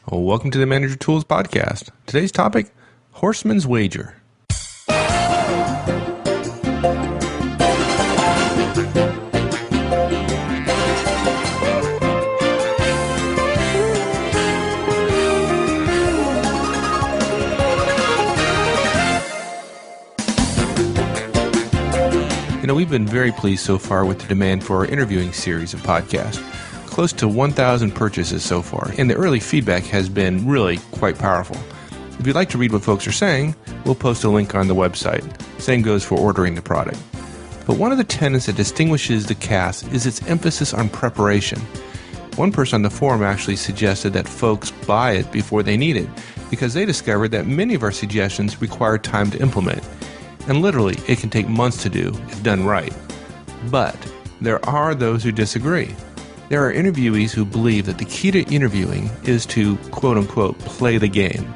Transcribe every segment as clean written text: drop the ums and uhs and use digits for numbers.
Well, welcome to the Manager Tools Podcast. Today's topic, Horstman's Wager. We've been very pleased so far with the demand for our interviewing series of podcasts. Close to 1,000 purchases so far, and the early feedback has been really quite powerful. If you'd like to read what folks are saying, we'll post a link on the website. Same goes for ordering the product. But one of the tenets that distinguishes the cast is its emphasis on preparation. One person on the forum actually suggested that folks buy it before they need it, because they discovered that many of our suggestions require time to implement. And literally, it can take months to do if done right. But there are those who disagree. There are interviewees who believe that the key to interviewing is to, quote-unquote, play the game.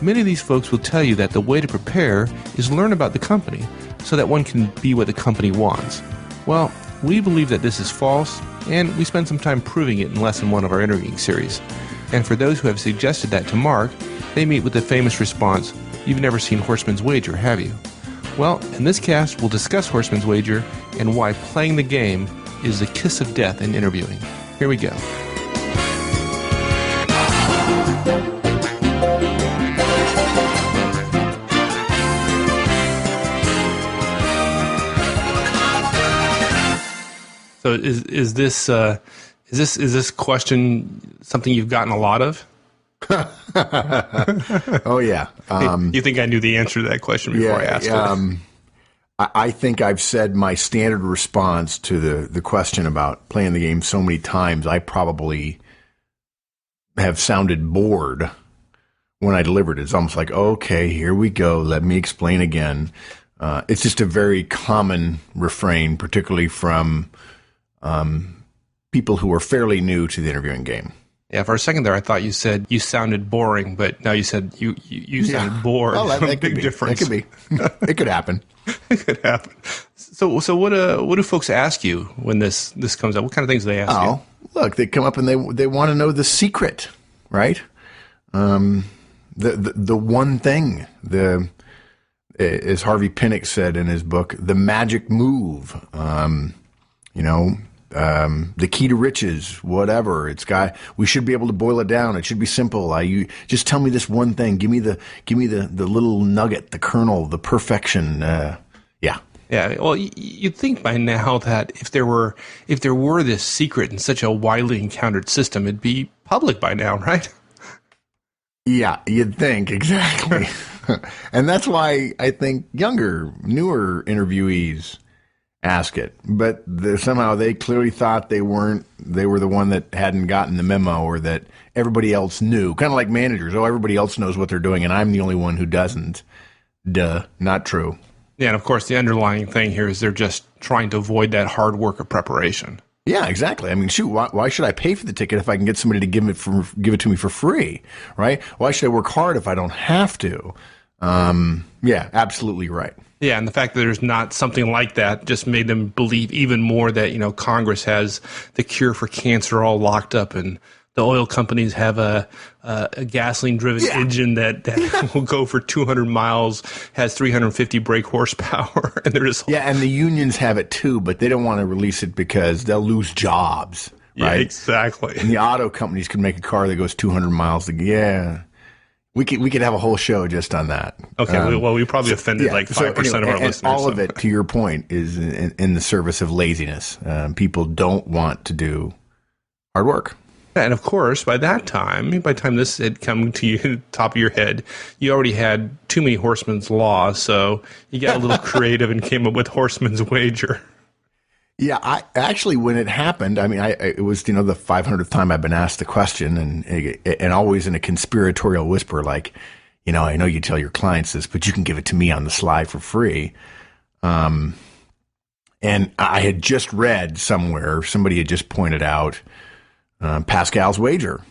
Many of these folks will tell you that the way to prepare is learn about the company so that one can be what the company wants. Well, we believe that this is false, and we spend some time proving it in Lesson 1 of our interviewing series. And for those who have suggested that to Mark, they meet with the famous response, "You've never seen Horstman's Wager, have you?" Well, in this cast, we'll discuss Horstman's Wager and why playing the game is the kiss of death in interviewing. Here we go. So is this question something you've gotten a lot of? Oh, yeah. You think I knew the answer to that question before I asked it? I think I've said my standard response to the question about playing the game so many times, I probably have sounded bored when I delivered it. It's almost like, okay, here we go. Let me explain again. It's just a very common refrain, particularly from people who are fairly new to the interviewing game. Yeah, for a second there, I thought you said you sounded boring, but now you said you sounded bored. Oh, that big could be. difference. That could be. It could happen. It could happen. So what do folks ask you when this comes up? What kind of things do they ask you? Oh, look, they come up and they want to know the secret, right? The one thing, as Harvey Pinnock said in his book, the magic move. The key to riches, whatever we should be able to boil it down. It should be simple. You just tell me this one thing. Give me the little nugget, the kernel, the perfection. Yeah. Well, you'd think by now that if there were this secret in such a widely encountered system, it'd be public by now, right? Yeah, you'd think, exactly. And that's why I think younger, newer interviewees ask it, but somehow they clearly thought they were the one that hadn't gotten the memo, or that everybody else knew. Kind of like managers. Oh, everybody else knows what they're doing, and I'm the only one who doesn't. Duh, not true. Yeah, and of course, the underlying thing here is they're just trying to avoid that hard work of preparation. Yeah, exactly. I mean, shoot, why should I pay for the ticket if I can get somebody to give it to me for free, right? Why should I work hard if I don't have to? Yeah, absolutely right. Yeah, and the fact that there's not something like that just made them believe even more that, Congress has the cure for cancer all locked up, and the oil companies have a gasoline-driven engine that will go for 200 miles, has 350 brake horsepower, and they're just... Yeah, and the unions have it too, but they don't want to release it because they'll lose jobs, right? Yeah, exactly. And the auto companies can make a car that goes 200 miles. We could have a whole show just on that. Okay, we probably offended 5% of our listeners. All of it, to your point, is in the service of laziness. People don't want to do hard work. And of course, by the time this had come to you, top of your head, you already had too many Horstman's Law, so you got a little creative and came up with Horstman's Wager. Yeah, I actually, when it happened, I mean, it was, the 500th time I've been asked the question, and always in a conspiratorial whisper, like, I know you tell your clients this, but you can give it to me on the sly for free. And I had just read somewhere, somebody had just pointed out Pascal's Wager.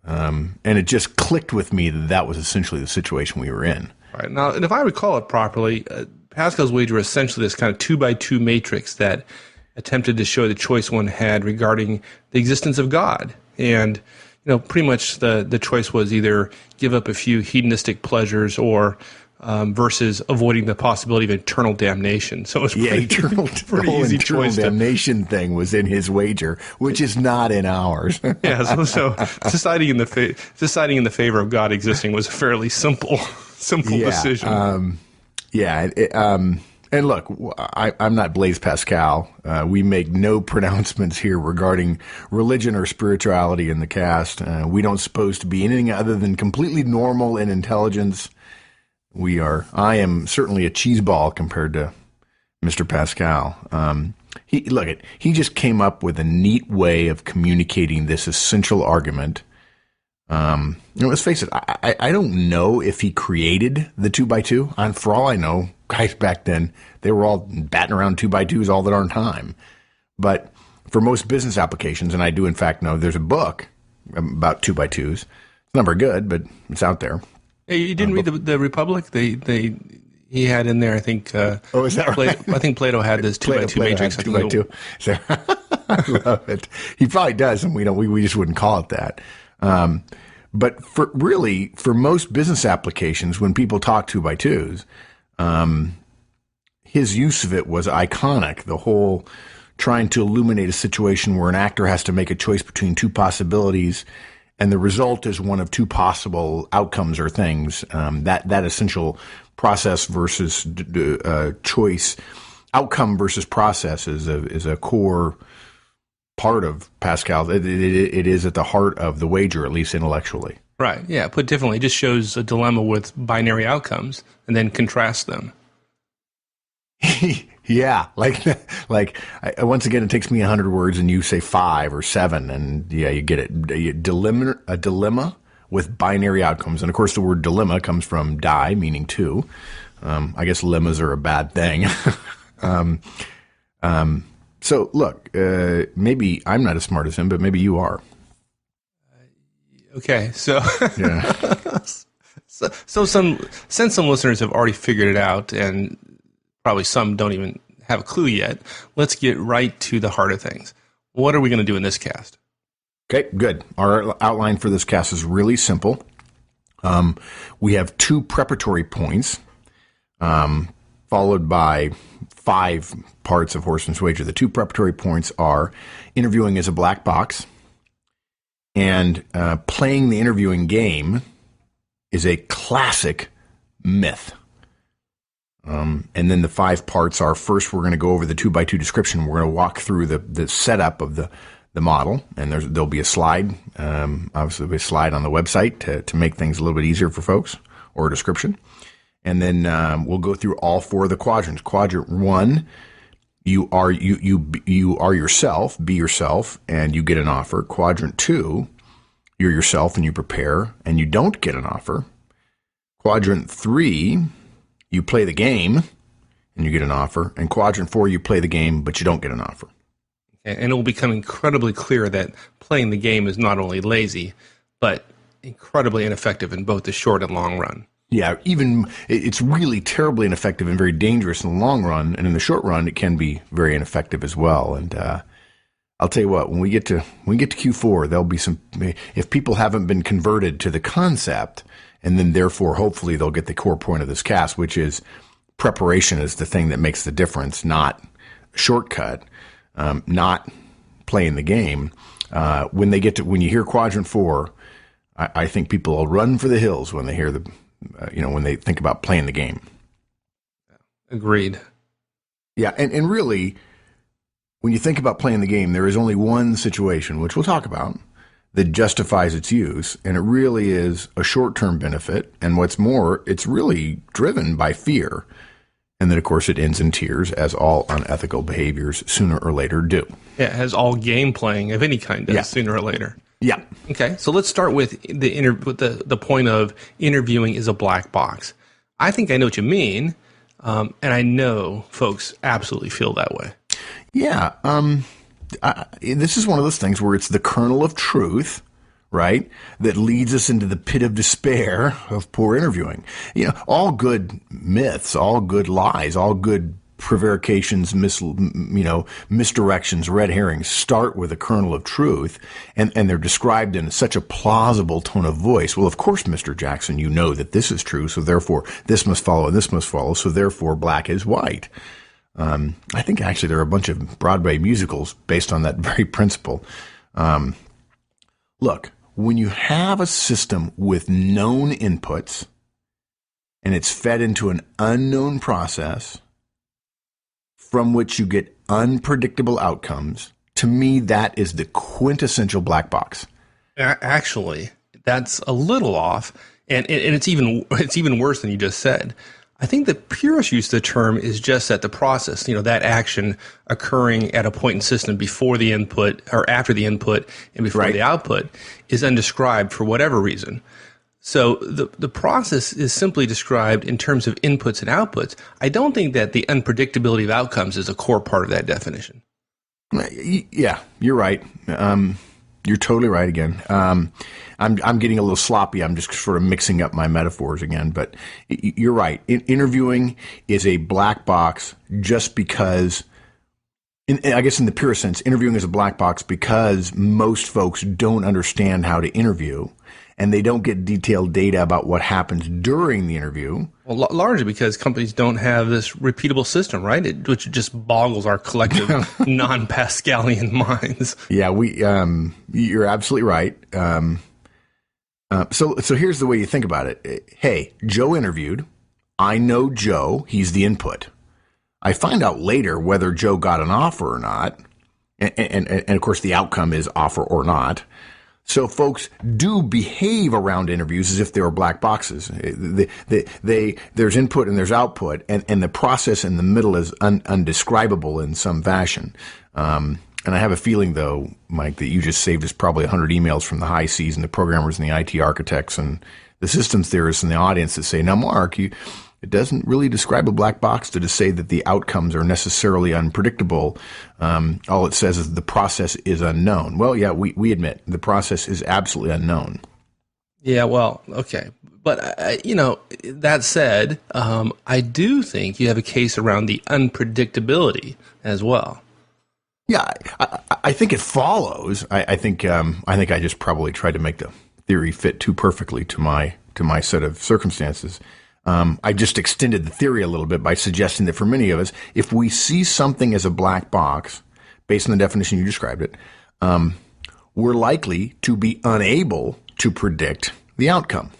And it just clicked with me that was essentially the situation we were in. Right. Now, and if I recall it properly, Pascal's Wager is essentially this kind of 2x2 matrix that attempted to show the choice one had regarding the existence of God. And pretty much the choice was either give up a few hedonistic pleasures or versus avoiding the possibility of eternal damnation. So it was pretty easy choice. The damnation thing was in his wager, which is not in ours. Yeah, so deciding in the favor of God existing was a fairly simple decision. And look, I'm not Blaise Pascal. We make no pronouncements here regarding religion or spirituality in the cast. We don't supposed to be anything other than completely normal in intelligence. I am certainly a cheeseball compared to Mr. Pascal. He just came up with a neat way of communicating this essential argument. Let's face it, I don't know if he created the 2x2. And for all I know, guys back then, they were all batting around 2x2s all the darn time. But for most business applications, and I do in fact know there's a book about 2x2s. It's not very good, but it's out there. Hey, you didn't read the Republic? He had in there, I think. Is that right? I think Plato had this 2x2 matrix. 2x2. So, I love it. He probably does, and we just wouldn't call it that. But for most business applications, when people talk 2x2s, his use of it was iconic. The whole trying to illuminate a situation where an actor has to make a choice between two possibilities, and the result is one of two possible outcomes or things. That essential process versus choice, outcome versus process is a core part of Pascal. It is at the heart of the wager, at least intellectually. Right. Yeah. Put differently, it just shows a dilemma with binary outcomes and then contrasts them. Yeah. Once again, it takes me 100 words and you say 5 or 7, and yeah, you get it. A dilemma with binary outcomes. And of course, the word dilemma comes from die, meaning two. I guess lemmas are a bad thing. So look, maybe I'm not as smart as him, but maybe you are. Okay, so yeah. so since some listeners have already figured it out, and probably some don't even have a clue yet, let's get right to the heart of things. What are we going to do in this cast? Okay, good. Our outline for this cast is really simple. We have 2 preparatory points, followed by 5 parts of Horstman's wager. The 2 preparatory points are interviewing is a black box, and playing the interviewing game is a classic myth. And then the 5 parts are, first, we're going to go over the 2x2 description. We're going to walk through the setup of the model, and there'll be a slide. Obviously, there'll be a slide on the website to make things a little bit easier for folks, or a description. And then we'll go through all 4 of the quadrants. Quadrant 1, you are yourself, be yourself, and you get an offer. Quadrant 2, you're yourself and you prepare, and you don't get an offer. Quadrant 3, you play the game and you get an offer. And quadrant 4, you play the game, but you don't get an offer. And it will become incredibly clear that playing the game is not only lazy, but incredibly ineffective in both the short and long run. Yeah, it's really terribly ineffective and very dangerous in the long run, and in the short run, it can be very ineffective as well. And I'll tell you what, when we get to Q4, there'll be some. If people haven't been converted to the concept, and then therefore, hopefully, they'll get the core point of this cast, which is preparation is the thing that makes the difference, not a shortcut, not playing the game. When you hear quadrant 4, I think people will run for the hills when they hear when they think about playing the game. Agreed. Yeah, and really, when you think about playing the game, there is only one situation, which we'll talk about, that justifies its use, and it really is a short-term benefit. And what's more, it's really driven by fear. And then, of course, it ends in tears, as all unethical behaviors sooner or later do. Yeah, as all game playing of any kind does sooner or later. Yeah. Okay, so let's start with the point of interviewing is a black box. I think I know what you mean, and I know folks absolutely feel that way. Yeah. This is one of those things where it's the kernel of truth, right, that leads us into the pit of despair of poor interviewing. All good myths, all good lies, all good prevarications, misdirections, red herrings start with a kernel of truth, and they're described in such a plausible tone of voice. Well, of course, Mr. Jackson, you know that this is true, so therefore this must follow and this must follow, so therefore black is white. I think actually there are a bunch of Broadway musicals based on that very principle. Look, when you have a system with known inputs and it's fed into an unknown process from which you get unpredictable outcomes, to me, that is the quintessential black box. Actually, that's a little off, and it's even worse than you just said. I think the purest use of the term is just that the process, that action occurring at a point in the system before the input or after the input and before the output is undescribed for whatever reason. So the process is simply described in terms of inputs and outputs. I don't think that the unpredictability of outcomes is a core part of that definition. Yeah, you're right. You're totally right again. I'm getting a little sloppy. I'm just sort of mixing up my metaphors again. But you're right. Interviewing is a black box just because, I guess in the pure sense, interviewing is a black box because most folks don't understand how to interview, and they don't get detailed data about what happens during the interview. Well, largely because companies don't have this repeatable system, right? Which just boggles our collective non-Pascalian minds. Yeah, you're absolutely right. So here's the way you think about it. Hey, Joe interviewed. I know Joe. He's the input. I find out later whether Joe got an offer or not. And of course, the outcome is offer or not. So folks do behave around interviews as if they were black boxes. There's input and there's output, and the process in the middle is undescribable in some fashion. And I have a feeling, though, Mike, that you just saved us probably 100 emails from the high Cs and the programmers and the IT architects and the systems theorists in the audience that say, now, Mark, it doesn't really describe a black box to just say that the outcomes are necessarily unpredictable. All it says is the process is unknown. Well, yeah, we admit the process is absolutely unknown. Yeah, well, okay. But, that said, I do think you have a case around the unpredictability as well. Yeah, I think it follows. I think I just probably tried to make the theory fit too perfectly to my set of circumstances. I just extended the theory a little bit by suggesting that for many of us, if we see something as a black box, based on the definition you described it, we're likely to be unable to predict the outcome.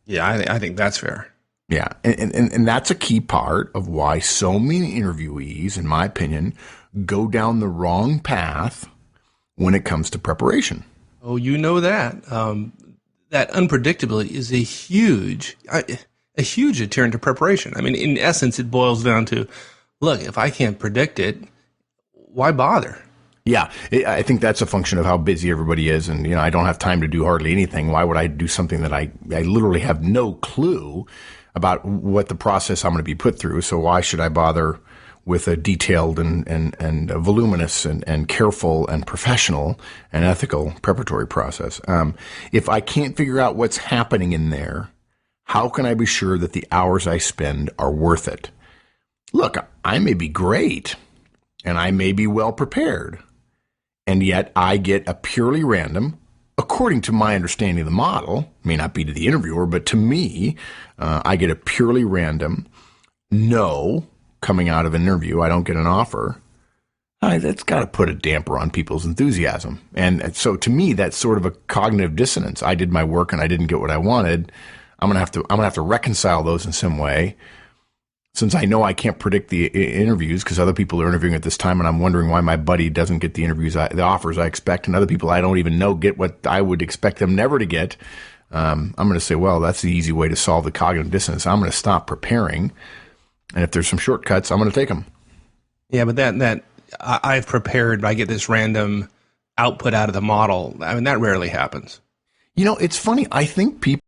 Yeah, I think that's fair. Yeah, and that's a key part of why so many interviewees, in my opinion, go down the wrong path when it comes to preparation. Oh, you know that. That unpredictability is a huge deterrent to preparation. I mean, in essence, it boils down to, look, if I can't predict it, why bother? Yeah, I think that's a function of how busy everybody is. And, I don't have time to do hardly anything. Why would I do something that I literally have no clue about what the process I'm going to be put through? So why should I bother with a detailed and voluminous and careful and professional and ethical preparatory process? If I can't figure out what's happening in there, how can I be sure that the hours I spend are worth it? Look, I may be great and I may be well prepared, and yet I get a purely random, according to my understanding of the model, may not be to the interviewer, but to me, I get a purely random no coming out of an interview. I don't get an offer. That's got to put a damper on people's enthusiasm. And so to me, that's sort of a cognitive dissonance. I did my work and I didn't get what I wanted. I'm gonna have to reconcile those in some way, since I know I can't predict the interviews because other people are interviewing at this time, and I'm wondering why my buddy doesn't get the the offers I expect, and other people I don't even know get what I would expect them never to get. I'm going to say, well, that's the easy way to solve the cognitive dissonance. I'm going to stop preparing, and if there's some shortcuts, I'm going to take them. Yeah, but that I've prepared, I get this random output out of the model. I mean, that rarely happens. It's funny. I think people